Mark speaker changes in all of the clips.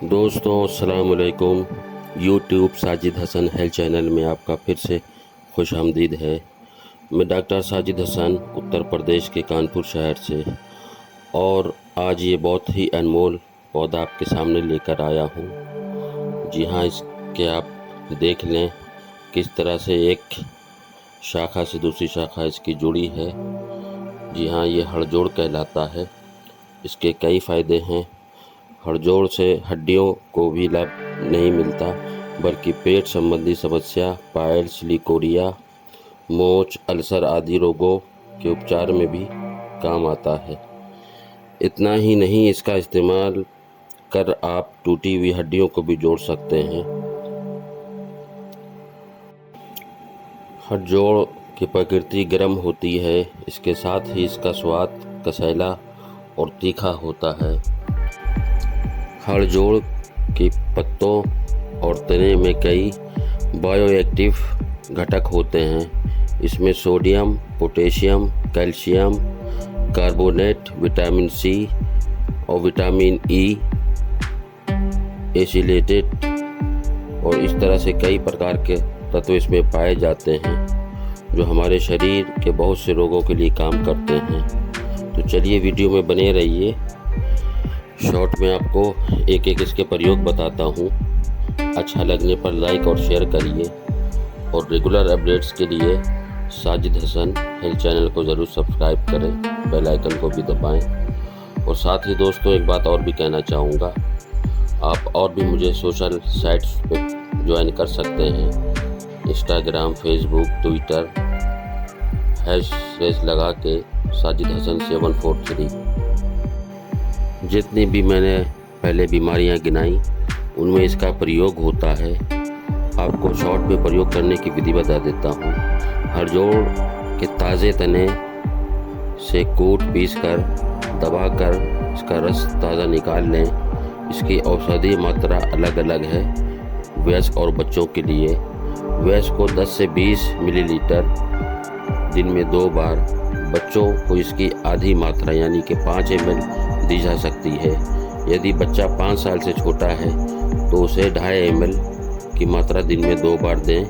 Speaker 1: दोस्तों अस्सलाम वालेकुम। YouTube Sajid Hasan health channel में आपका फिर से खुश आमदीद है। मैं डॉक्टर साजिद हसन उत्तर प्रदेश के कानपुर शहर से, और आज ये बहुत ही अनमोल पौधा आपके सामने लेकर आया हूँ। जी हाँ, इसके आप देख लें किस तरह से एक शाखा से दूसरी शाखा इसकी जुड़ी है। जी हाँ, ये हड़जोड़ कहलाता है। इसके कई फ़ायदे हैं। हड़जोड़ से हड्डियों को भी लाभ नहीं मिलता, बल्कि पेट संबंधी समस्या, पाइल्स, लिकोरिया, मोच, अल्सर आदि रोगों के उपचार में भी काम आता है। इतना ही नहीं, इसका इस्तेमाल कर आप टूटी हुई हड्डियों को भी जोड़ सकते हैं। हड़जोड़ की प्रकृति गर्म होती है, इसके साथ ही इसका स्वाद कसैला और तीखा होता है। हड़जोड़ के पत्तों और तने में कई बायोएक्टिव घटक होते हैं। इसमें sodium, potassium, calcium carbonate, vitamin C और विटामिन ई, एसिलेटेड और इस तरह से कई प्रकार के तत्व इसमें पाए जाते हैं, जो हमारे शरीर के बहुत से रोगों के लिए काम करते हैं। तो चलिए वीडियो में बने रहिए। शॉर्ट में आपको एक एक इसके प्रयोग बताता हूँ। अच्छा लगने पर लाइक और शेयर करिए, और रेगुलर अपडेट्स के लिए साजिद हसन हेल्थ चैनल को ज़रूर सब्सक्राइब करें, बेल आइकन को भी दबाएं। और साथ ही दोस्तों एक बात और भी कहना चाहूँगा, आप और भी मुझे सोशल साइट्स पे ज्वाइन कर सकते हैं। इंस्टाग्राम, फेसबुक, ट्विटर, हैश लगा के साजिद हसन 743। जितनी भी मैंने पहले बीमारियां गिनाई उनमें इसका प्रयोग होता है। आपको शॉर्ट में प्रयोग करने की विधि बता देता हूँ। हड़जोड़ के ताज़े तने से कूट पीस कर दबाकर इसका रस ताज़ा निकाल लें। इसकी औषधीय मात्रा अलग अलग है वयस्क और बच्चों के लिए। वयस्क को 10 से 20 मिलीलीटर दिन में 2 बार, बच्चों को इसकी आधी मात्रा यानी कि 5 ml दी जा सकती है। यदि बच्चा 5 साल से छोटा है तो उसे 2.5 ml की मात्रा दिन में 2 बार दें,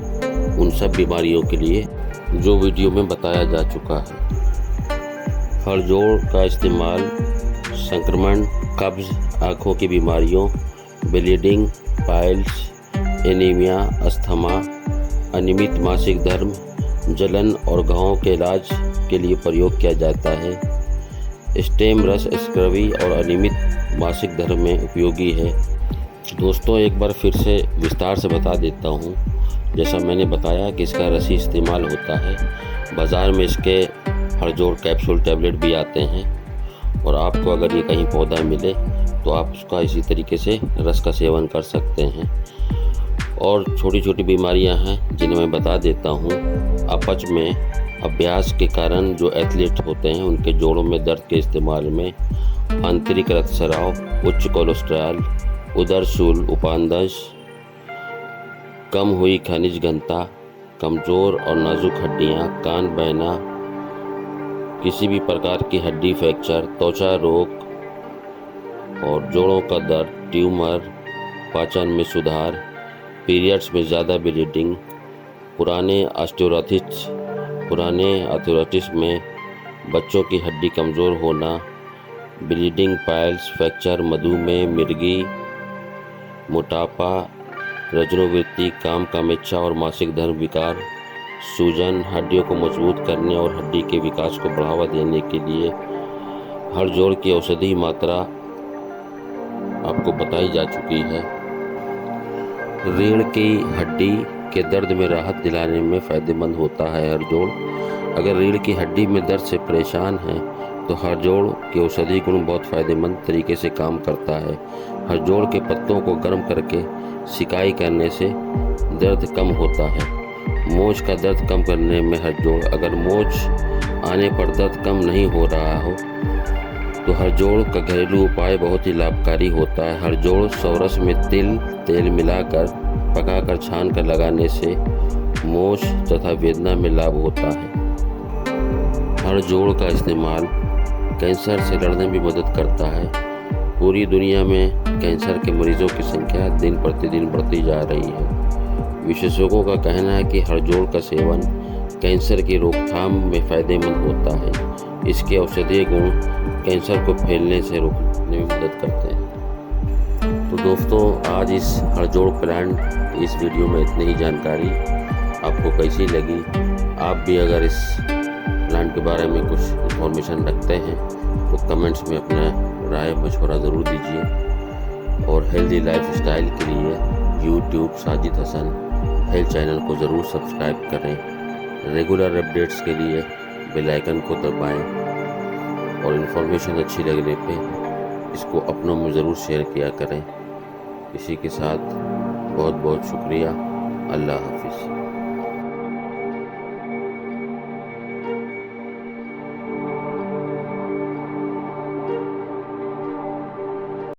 Speaker 1: उन सब बीमारियों के लिए जो वीडियो में बताया जा चुका है। हड़जोड़ का इस्तेमाल संक्रमण, कब्ज, आँखों की बीमारियों, ब्लीडिंग, पाइल्स, एनीमिया, अस्थमा, अनियमित मासिक धर्म, जलन और घावों के इलाज के लिए प्रयोग किया जाता है। स्टेम रस स्क्रवी और अनियमित मासिक धर्म में उपयोगी है। दोस्तों एक बार फिर से विस्तार से बता देता हूँ। जैसा मैंने बताया कि इसका रसी इस्तेमाल होता है। बाज़ार में इसके हड़जोड़ कैप्सूल टैबलेट भी आते हैं, और आपको अगर ये कहीं पौधा मिले तो आप उसका इसी तरीके से रस का सेवन कर सकते हैं। और छोटी छोटी बीमारियां हैं जिन्हें मैं बता देता हूँ। अपच में अभ्यास के कारण जो एथलीट होते हैं उनके जोड़ों में दर्द के इस्तेमाल में आंतरिक रक्तस्राव, उच्च कोलेस्ट्रॉल, उदर शूल, उपानदंश, कम हुई खनिज घनता, कमज़ोर और नाजुक हड्डियाँ, कान बहना, किसी भी प्रकार की हड्डी फ्रैक्चर, त्वचा रोग और जोड़ों का दर्द, ट्यूमर, पाचन में सुधार, पीरियड्स में ज़्यादा ब्लीडिंग, पुराने आर्थराइटिस में बच्चों की हड्डी कमज़ोर होना, ब्लीडिंग, पाइल्स, फ्रैक्चर, मधुमेह, मिर्गी, मोटापा, रजोवृत्ति, काम कामेच्छा और मासिक धर्म विकार, सूजन, हड्डियों को मजबूत करने और हड्डी के विकास को बढ़ावा देने के लिए हड़जोड़ की औषधि मात्रा आपको बताई जा चुकी है। रीढ़ की हड्डी के दर्द में राहत दिलाने में फ़ायदेमंद होता है हड़जोड़। अगर रीढ़ की हड्डी में दर्द से परेशान हैं तो हड़जोड़ के औषधि गुण बहुत फ़ायदेमंद तरीके से काम करता है। हड़जोड़ के पत्तों को गर्म करके सिकाई करने से दर्द कम होता है। मोच का दर्द कम करने में हड़जोड़, अगर मोच आने पर दर्द कम नहीं हो रहा हो तो हड़जोड़ का घरेलू उपाय बहुत ही लाभकारी होता है। हड़जोड़ सौरस में तेल मिलाकर पकाकर छान कर लगाने से मोच तथा वेदना में लाभ होता है। हड़जोड़ का इस्तेमाल कैंसर से लड़ने में मदद करता है। पूरी दुनिया में कैंसर के मरीजों की संख्या दिन प्रतिदिन बढ़ती जा रही है। विशेषज्ञों का कहना है कि हरजोड़ का सेवन कैंसर की रोकथाम में फ़ायदेमंद होता है। इसके औषधीय गुण कैंसर को फैलने से रोकने में मदद करते हैं। तो दोस्तों, आज इस हरजोड़ प्लांट इस वीडियो में इतनी ही जानकारी। आपको कैसी लगी? आप भी अगर इस प्लांट के बारे में कुछ इन्फॉर्मेशन रखते हैं तो कमेंट्स में अपना राय मशवरा ज़रूर दीजिए। और हेल्दी लाइफ स्टाइल के लिए YouTube Sajid Hasan health channel को ज़रूर सब्सक्राइब करें। रेगुलर अपडेट्स के लिए बेल आइकन को दबाएं और इन्फॉर्मेशन अच्छी लगने पे इसको अपनों में ज़रूर शेयर किया करें। इसी के साथ बहुत बहुत शुक्रिया। अल्लाह हाफिज़।